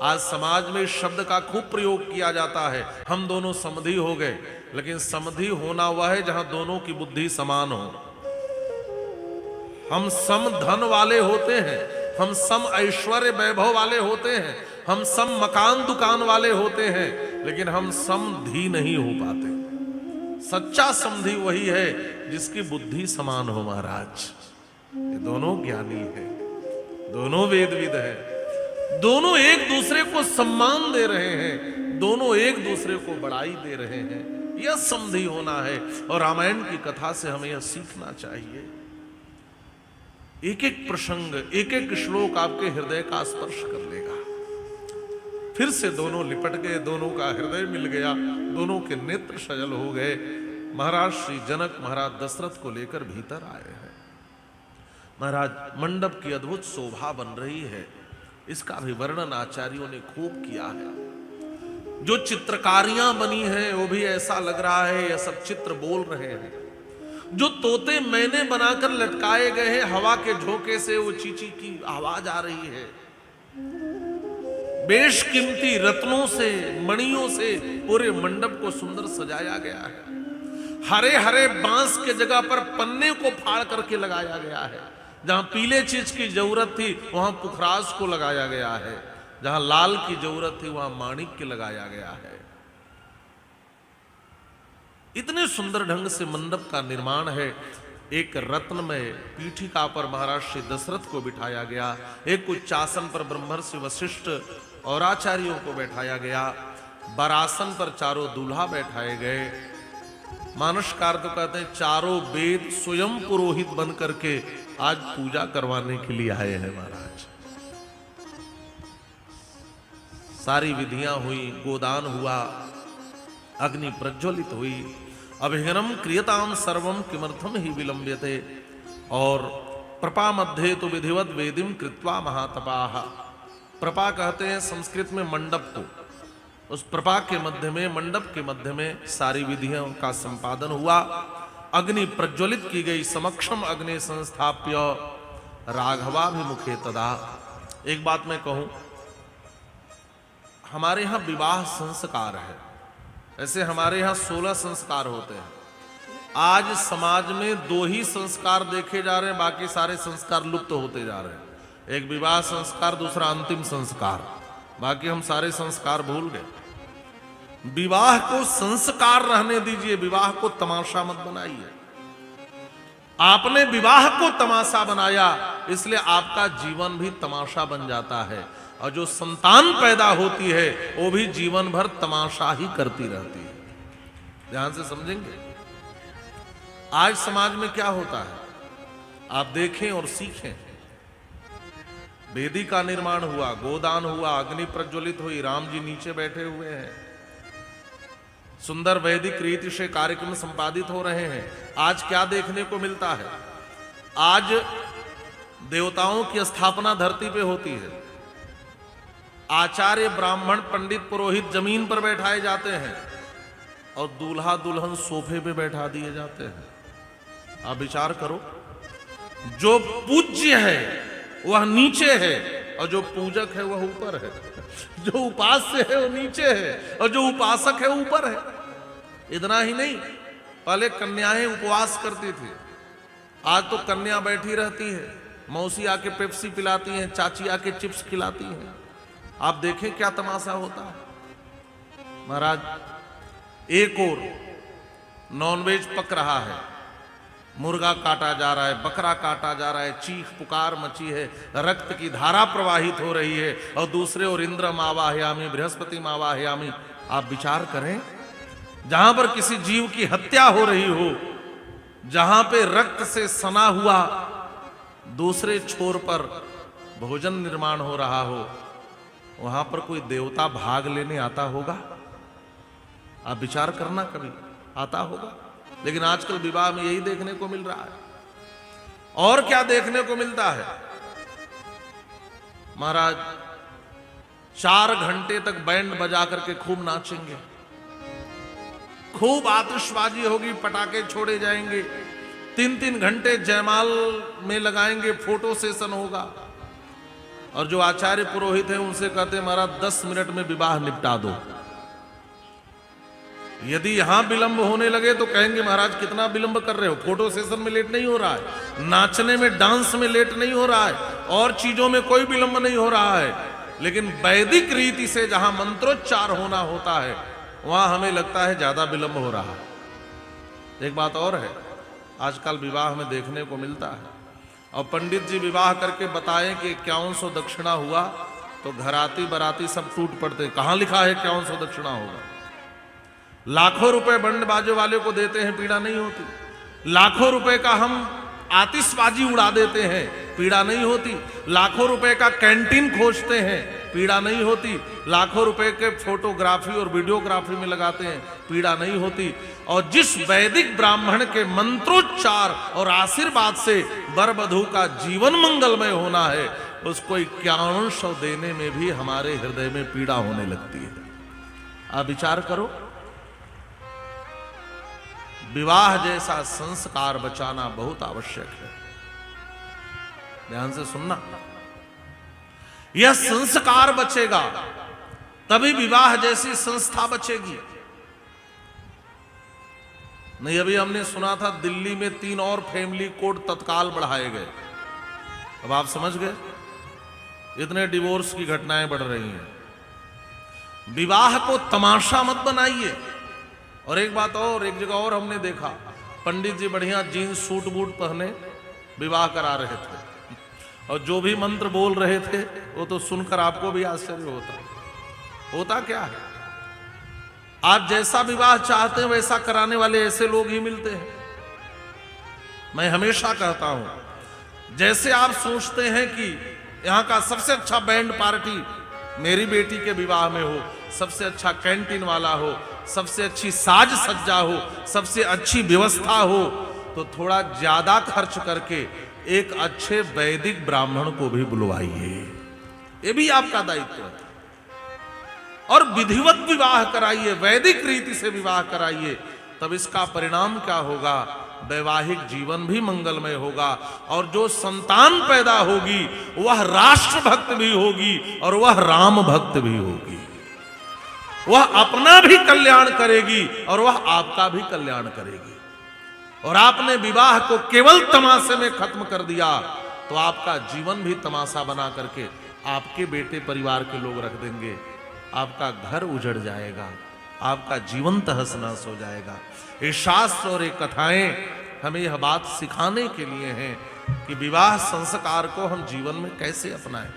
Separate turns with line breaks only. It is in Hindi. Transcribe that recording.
आज समाज में इस शब्द का खूब प्रयोग किया जाता है, हम दोनों समधि हो गए। लेकिन समधि होना वह है जहां दोनों की बुद्धि समान हो। हम सम धन वाले होते हैं, हम सम ऐश्वर्य वैभव वाले होते हैं, हम सम मकान दुकान वाले होते हैं, लेकिन हम समधि नहीं हो पाते। सच्चा समधि वही है जिसकी बुद्धि समान हो महाराज। ये दोनों ज्ञानी है, दोनों वेदविद है, दोनों एक दूसरे को सम्मान दे रहे हैं, दोनों एक दूसरे को बड़ाई दे रहे हैं। यह समधि होना है और रामायण की कथा से हमें यह सीखना चाहिए। एक एक प्रसंग, एक एक श्लोक आपके हृदय का स्पर्श कर लेगा। फिर से दोनों लिपट गए, दोनों का हृदय मिल गया, दोनों के नेत्र सजल हो गए। महाराज श्री जनक महाराज दशरथ को लेकर भीतर आए हैं। महाराज मंडप की अद्भुत शोभा बन रही है, इसका भी वर्णन आचार्यों ने खूब किया है। जो चित्रकारियां बनी हैं वो भी ऐसा लग रहा है यह सब चित्र बोल रहे हैं। जो तोते मैंने बनाकर लटकाए गए हैं, हवा के झोंके से वो चींची की आवाज आ रही है। बेशकीमती रत्नों से, मणियों से पूरे मंडप को सुंदर सजाया गया है। हरे हरे बांस के जगह पर पन्ने को फाड़ करके लगाया गया है। जहां पीले चीज की जरूरत थी वहां पुखराज को लगाया गया है, जहां लाल की जरूरत थी वहां माणिक्य लगाया गया है। इतने सुंदर ढंग से मंडप का निर्माण है। एक रत्न में पीठिका पर महाराज श्री दशरथ को बिठाया गया, एक उच्चासन पर ब्रह्मर्षि वशिष्ठ और आचार्यों को बैठाया गया, बरासन पर चारों दूल्हा बैठाए गए। मानसकार तो कहते हैं चारों वेद स्वयं पुरोहित बन करके आज पूजा करवाने के लिए आए हैं महाराज। सारी विधियां हुई, गोदान हुआ, अग्नि प्रज्वलित हुई। अभिघ्नम क्रियताम सर्वम किमर्थम ही विलंब्यते। और प्रपा मध्य तो विधिवत वेदिम कृत्वा महातपाह। प्रपा कहते हैं संस्कृत में मंडप को। उस प्रपा के मध्य में, मंडप के मध्य में सारी विधियों का संपादन हुआ। अग्नि प्रज्वलित की गई, समक्षम अग्नि संस्थाप्य राघवाभिमुखे तदा। एक बात मैं कहूं, हमारे यहां विवाह संस्कार है, ऐसे हमारे यहां 16 संस्कार होते हैं। आज समाज में 2 ही संस्कार देखे जा रहे हैं, बाकी सारे संस्कार लुप्त होते जा रहे हैं। एक विवाह संस्कार, दूसरा अंतिम संस्कार, बाकी हम सारे संस्कार भूल गए। विवाह को संस्कार रहने दीजिए, विवाह को तमाशा मत बनाइए। आपने विवाह को तमाशा बनाया, इसलिए आपका जीवन भी तमाशा बन जाता है। और जो संतान पैदा होती है वो भी जीवन भर तमाशा ही करती रहती है। ध्यान से समझेंगे। आज समाज में क्या होता है आप देखें और सीखें। वेदी का निर्माण हुआ, गोदान हुआ, अग्नि प्रज्वलित हुई, राम जी नीचे बैठे हुए हैं, सुंदर वैदिक रीति से कार्यक्रम संपादित हो रहे हैं। आज क्या देखने को मिलता है? आज देवताओं की स्थापना धरती पे होती है। आचार्य, ब्राह्मण, पंडित, पुरोहित जमीन पर बैठाए जाते हैं और दूल्हा दुल्हन सोफे पे बैठा दिए जाते हैं। आप विचार करो, जो पूज्य है वह नीचे है और जो पूजक है वह ऊपर है। जो उपास्य है वो नीचे है और जो उपासक है ऊपर है। इतना ही नहीं, पहले कन्याएं उपवास करती थी, आज तो कन्या बैठी रहती है, मौसी आके पेप्सी पिलाती हैं, चाची आके चिप्स खिलाती हैं। आप देखें क्या तमाशा होता है। महाराज, एक और नॉनवेज पक रहा है, मुर्गा काटा जा रहा है, बकरा काटा जा रहा है, चीख पुकार मची है, रक्त की धारा प्रवाहित हो रही है, और दूसरे ओर इंद्र मावाहयामी, बृहस्पति मावाहयामी। आप विचार करें, जहां पर किसी जीव की हत्या हो रही हो, जहां पे रक्त से सना हुआ दूसरे छोर पर भोजन निर्माण हो रहा हो, वहां पर कोई देवता भाग लेने आता होगा? आप विचार करना, कभी आता होगा? लेकिन आजकल विवाह में यही देखने को मिल रहा है। और क्या देखने को मिलता है महाराज? 4 घंटे तक बैंड बजा करके खूब नाचेंगे, खूब आतिशबाजी होगी, पटाखे छोड़े जाएंगे, 3-3 घंटे जयमाल में लगाएंगे, फोटो सेशन होगा। और जो आचार्य पुरोहित हैं उनसे कहते हैं महाराज 10 मिनट में विवाह निपटा दो। यदि यहां विलंब होने लगे तो कहेंगे महाराज कितना विलंब कर रहे हो, फोटो सेशन में लेट नहीं हो रहा है, नाचने में डांस में लेट नहीं हो रहा है, और चीजों में कोई विलंब नहीं हो रहा है। लेकिन वैदिक रीति से जहां मंत्रोच्चार होना होता है वहां हमें लगता है ज्यादा विलंब हो रहा है। एक बात और है, आजकल विवाह में देखने को मिलता है, और पंडित जी विवाह करके बताएं कि 5100 दक्षिणा हुआ तो घराती बराती सब टूट पड़ते। कहां लिखा है 5100 दक्षिणा होगा? लाखों रुपए बंड बाजो वाले को देते हैं, पीड़ा नहीं होती। लाखों रुपए का हम आतिशबाजी उड़ा देते हैं, पीड़ा नहीं होती। लाखों रुपए का कैंटीन खोजते हैं, पीड़ा नहीं होती। लाखों रुपए के फोटोग्राफी और वीडियोग्राफी में लगाते हैं, पीड़ा नहीं होती। और जिस वैदिक ब्राह्मण के मंत्रोच्चार और आशीर्वाद से वर वधू का जीवन मंगलमय होना है, उसको 5100 देने में भी हमारे हृदय में पीड़ा होने लगती है। आप विचार करो, विवाह जैसा संस्कार बचाना बहुत आवश्यक है। ध्यान से सुनना, यह संस्कार बचेगा तभी विवाह जैसी संस्था बचेगी। नहीं, अभी हमने सुना था दिल्ली में 3 और फैमिली कोड तत्काल बढ़ाए गए। अब आप समझ गए इतने डिवोर्स की घटनाएं बढ़ रही हैं। विवाह को तमाशा मत बनाइए। और एक बात और, एक जगह और हमने देखा, पंडित जी बढ़िया जीन्स सूट बूट पहने विवाह करा रहे थे, और जो भी मंत्र बोल रहे थे वो तो सुनकर आपको भी आश्चर्य होता क्या है? आप जैसा विवाह चाहते हैं वैसा कराने वाले ऐसे लोग ही मिलते हैं। मैं हमेशा कहता हूं, जैसे आप सोचते हैं कि यहां का सबसे अच्छा बैंड पार्टी मेरी बेटी के विवाह में हो, सबसे अच्छा कैंटीन वाला हो, सबसे अच्छी साज सज्जा हो, सबसे अच्छी व्यवस्था हो, तो थोड़ा ज्यादा खर्च करके एक अच्छे वैदिक ब्राह्मण को भी बुलवाइए। ये भी आपका दायित्व है। और विधिवत विवाह कराइए, वैदिक रीति से विवाह कराइए। तब इसका परिणाम क्या होगा? वैवाहिक जीवन भी मंगलमय होगा, और जो संतान पैदा होगी वह राष्ट्र भक्त भी होगी और वह राम भक्त भी होगी। वह अपना भी कल्याण करेगी और वह आपका भी कल्याण करेगी। और आपने विवाह को केवल तमाशे में खत्म कर दिया तो आपका जीवन भी तमाशा बना करके आपके बेटे परिवार के लोग रख देंगे। आपका घर उजड़ जाएगा, आपका जीवन तहस नहस हो जाएगा। ये शास्त्र और ये कथाएं हमें यह बात सिखाने के लिए हैं कि विवाह संस्कार को हम जीवन में कैसे अपनाएं।